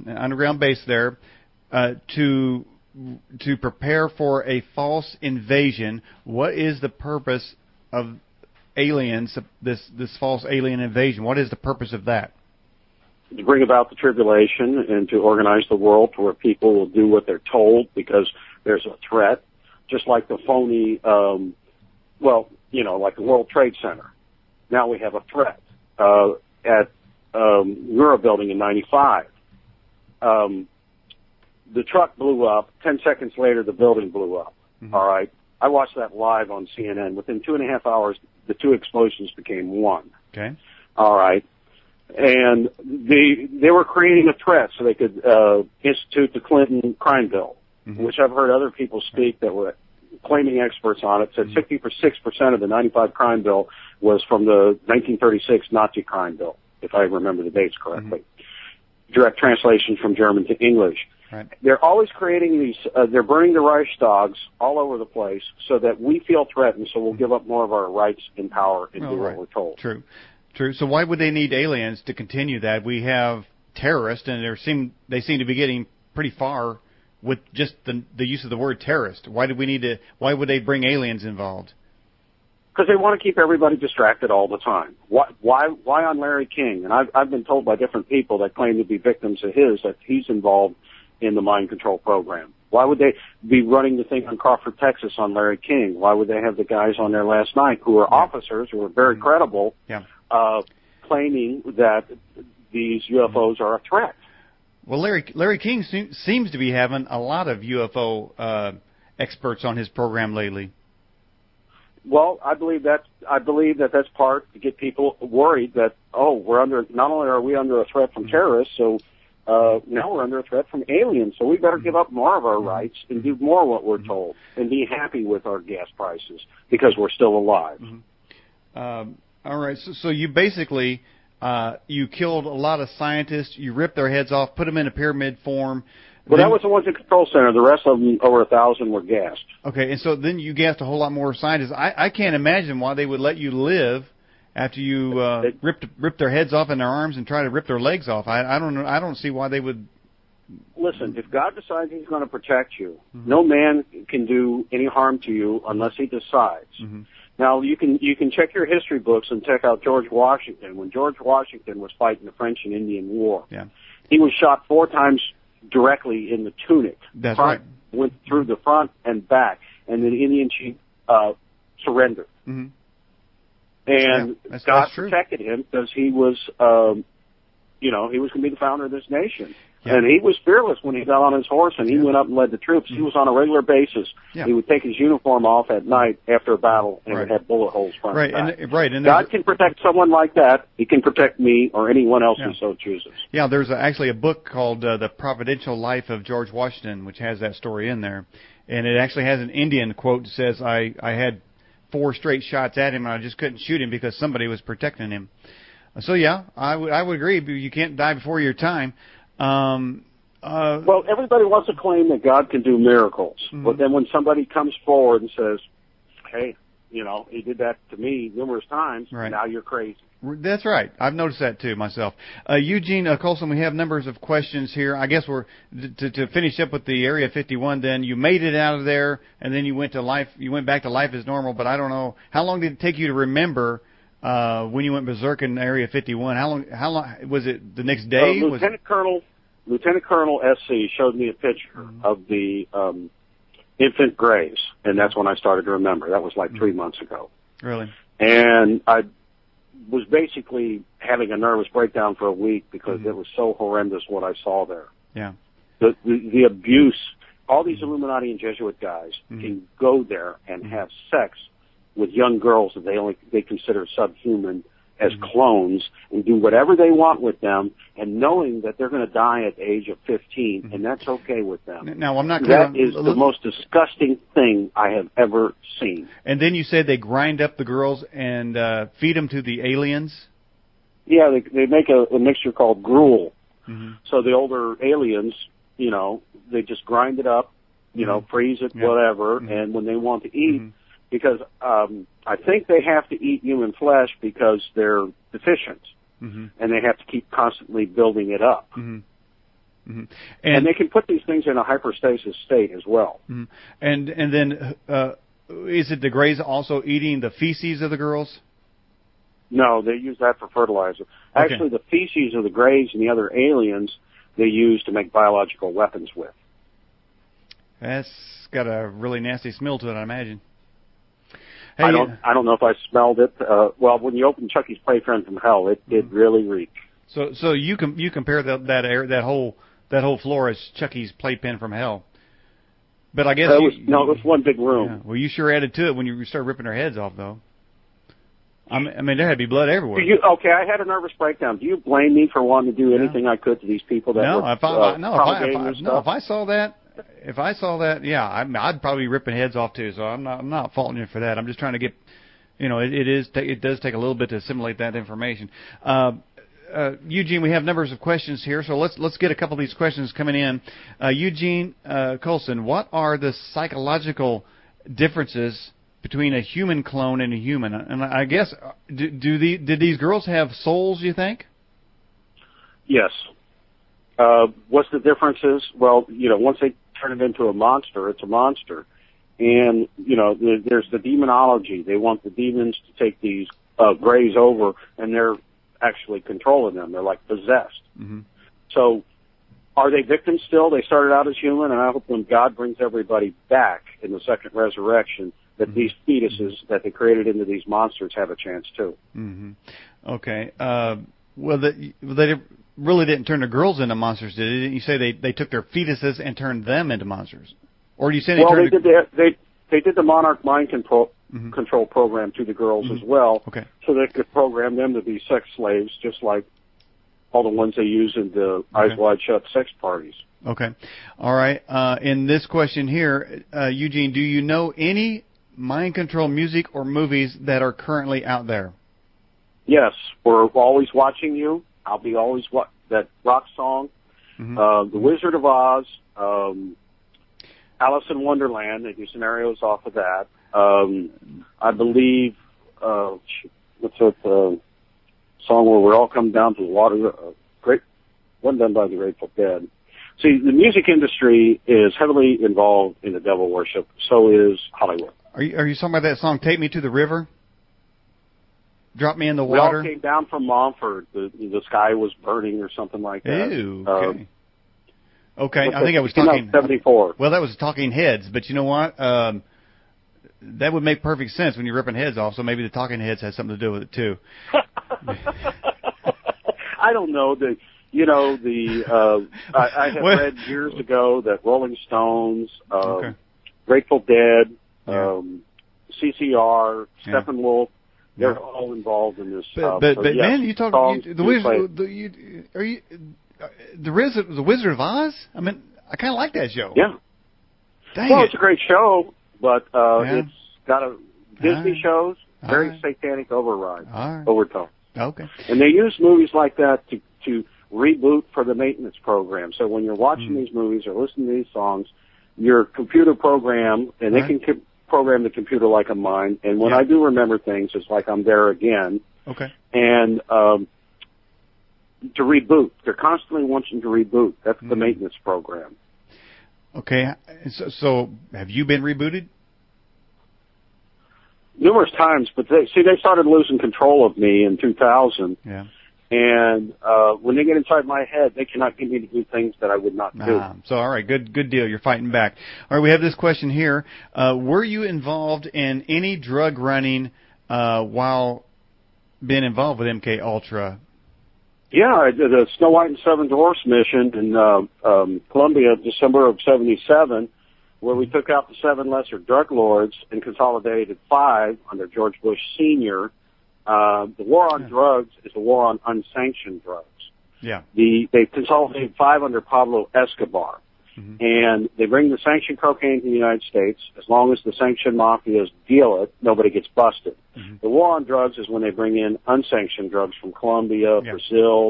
an underground base there, to prepare for a false invasion. What is the purpose of aliens, this false alien invasion? What is the purpose of that? To bring about the tribulation and to organize the world to where people will do what they're told because there's a threat, just like the phony, like the World Trade Center. Now we have a threat. At Euro Building in 95, the truck blew up. 10 seconds later, the building blew up. Mm-hmm. All right. I watched that live on CNN. Within 2.5 hours, the two explosions became one. Okay. All right. And they were creating a threat so they could institute the Clinton crime bill, mm-hmm. which I've heard other people speak that were claiming experts on it, said 66% of the 95 crime bill was from the 1936 Nazi crime bill, if I remember the dates correctly. Mm-hmm. Direct translation from German to English. Right. They're always creating these, they're burning the Reichstags all over the place so that we feel threatened, so we'll give up more of our rights and power and do what we're told. True. So why would they need aliens to continue that? We have terrorists, and they seem to be getting pretty far with just the use of the word terrorist. Why would they bring aliens involved? Because they want to keep everybody distracted all the time. Why on Larry King? And I've been told by different people that claim to be victims of that he's involved in the mind control program. Why would they be running the thing on Crawford, Texas on Larry King? Why would they have the guys on there last night who are officers who are very credible, claiming that these UFOs are a threat? Well, Larry King seems to be having a lot of UFO experts on his program lately. Well, I believe that's part to get people worried that not only are we under a threat from terrorists, so now we're under a threat from aliens. So we better give up more of our rights and do more what we're told and be happy with our gas prices because we're still alive. Mm-hmm. All right. So you basically. You killed a lot of scientists. You ripped their heads off, put them in a pyramid form. Well, that was the ones in Control Center. The rest of them, over 1,000, were gassed. Okay, and so then you gassed a whole lot more scientists. I can't imagine why they would let you live after you ripped their heads off in their arms and try to rip their legs off. I don't know. I don't see why they would. Listen, if God decides He's going to protect you, no man can do any harm to you unless He decides. Mm-hmm. Now, you can check your history books and check out George Washington. When George Washington was fighting the French and Indian War, he was shot 4 times directly in the tunic. That's right. Went through the front and back, and the Indian chief surrendered. Mm-hmm. And God protected him because he was, he was going to be the founder of this nation. Yeah. And he was fearless when he got on his horse and he went up and led the troops. Mm-hmm. He was on a regular basis. Yeah. He would take his uniform off at night after a battle and it had bullet holes front and back. And God can protect someone like that. He can protect me or anyone else who so chooses. Yeah, there's actually a book called The Providential Life of George Washington, which has that story in there. And it actually has an Indian quote that says, I had 4 straight shots at him and I just couldn't shoot him because somebody was protecting him. So, yeah, I would agree. You can't die before your time. Well, everybody wants to claim that God can do miracles, but then when somebody comes forward and says, hey, He did that to me numerous times, now you're crazy. That's right. I've noticed that too myself. Ugene Culson, we have numbers of questions here. I guess we're to finish up with the Area 51. Then you made it out of there, and then you went to life. You went back to life as normal. But I don't know how long did it take you to remember when you went berserk in Area 51. How long was it? The next day? Lieutenant Colonel SC showed me a picture of the infant graves, and that's when I started to remember. That was like 3 months ago. Really? And I was basically having a nervous breakdown for a week because it was so horrendous what I saw there. Yeah. The abuse. All these Illuminati and Jesuit guys can go there and have sex with young girls that they consider subhuman as clones and do whatever they want with them, and knowing that they're going to die at the age of 15, and that's okay with them. Now, I'm not clear. That is the most disgusting thing I have ever seen. And then you said they grind up the girls and feed them to the aliens? Yeah, they make a mixture called gruel. Mm-hmm. So the older aliens, they just grind it up, freeze it, whatever, and when they want to eat, because I think they have to eat human flesh because they're deficient, and they have to keep constantly building it up. Mm-hmm. And they can put these things in a hyperstasis state as well. Mm-hmm. And then is it the Greys also eating the feces of the girls? No, they use that for fertilizer. Actually, the feces of the Greys and the other aliens they use to make biological weapons with. That's got a really nasty smell to it, I imagine. Hey, I don't know if I smelled it. Well, when you open Chucky's Playpen from Hell, it did really reek. So you compare that whole floor as Chucky's Playpen from Hell. But I guess it was one big room. Yeah, well, you sure added to it when you started ripping their heads off, though. I mean, there had to be blood everywhere. Okay, I had a nervous breakdown. Do you blame me for wanting to do anything I could to these people that were if I saw that, yeah, I'd probably be ripping heads off too. So I'm not faulting you for that. I'm just trying to get, it does take a little bit to assimilate that information. Ugene, we have numbers of questions here, so let's get a couple of these questions coming in. Ugene Culson, what are the psychological differences between a human clone and a human? And I guess, did these girls have souls, you think? Yes. What's the differences? Well, once they turn it into a monster, it's a monster. And, there's the demonology. They want the demons to take these Greys over, and they're actually controlling them. They're like possessed. Mm-hmm. So are they victims still? They started out as human, and I hope when God brings everybody back in the second resurrection, that these fetuses that they created into these monsters have a chance too. Mm-hmm. Okay. Well, they really didn't turn the girls into monsters, did they? Didn't you say they took their fetuses and turned them into monsters? Or do you say they did the monarch mind control program to the girls as well, so they could program them to be sex slaves, just like all the ones they use in the Eyes Wide Shut sex parties. Okay. All right. In this question here, Ugene, do you know any mind control music or movies that are currently out there? Yes. We're Always Watching You. I'll Be Always that rock song. The Wizard of Oz. Alice in Wonderland. They do scenarios off of that. I believe, what's that song where we all come down to the water? One done by the Grateful Dead. See, the music industry is heavily involved in the devil worship. So is Hollywood. Are you talking about that song, Take Me to the River? Drop Me in the Water? We all came down from Montford. The sky was burning or something like that. Ew, okay. Okay, I think I was talking... 74. Well, that was Talking Heads, but you know what? That would make perfect sense when you're ripping heads off, so maybe the Talking Heads has something to do with it, too. I don't know. I have read years ago that Rolling Stones, Grateful Dead, CCR, Steppenwolf, they're all involved in this stuff. But man, you talk the Wizard of Oz. I mean, I kind of like that show. Yeah. It's a great show, but it's got a Disney shows, very satanic overtones. Okay. And they use movies like that to reboot for the maintenance program. So when you're watching these movies or listening to these songs, your computer program, and they can program the computer like a mind. And when I do remember things, it's like I'm there again. Okay. And to reboot. They're constantly wanting to reboot. That's the maintenance program. Okay. So have you been rebooted? Numerous times, but they started losing control of me in 2000. Yeah. And when they get inside my head, they cannot get me to do things that I would not do. So, all right, good deal. You're fighting back. All right, we have this question here. Were you involved in any drug running while being involved with MKULTRA? Yeah, I did a Snow White and Seven Dwarfs mission in Colombia, December of '77, where we took out the 7 lesser drug lords and consolidated 5 under George Bush Sr. The war on drugs is a war on unsanctioned drugs. Yeah. They consolidated 5 under Pablo Escobar. And they bring the sanctioned cocaine to the United States. As long as the sanctioned mafias deal it, nobody gets busted. The war on drugs is when they bring in unsanctioned drugs from Colombia, Brazil,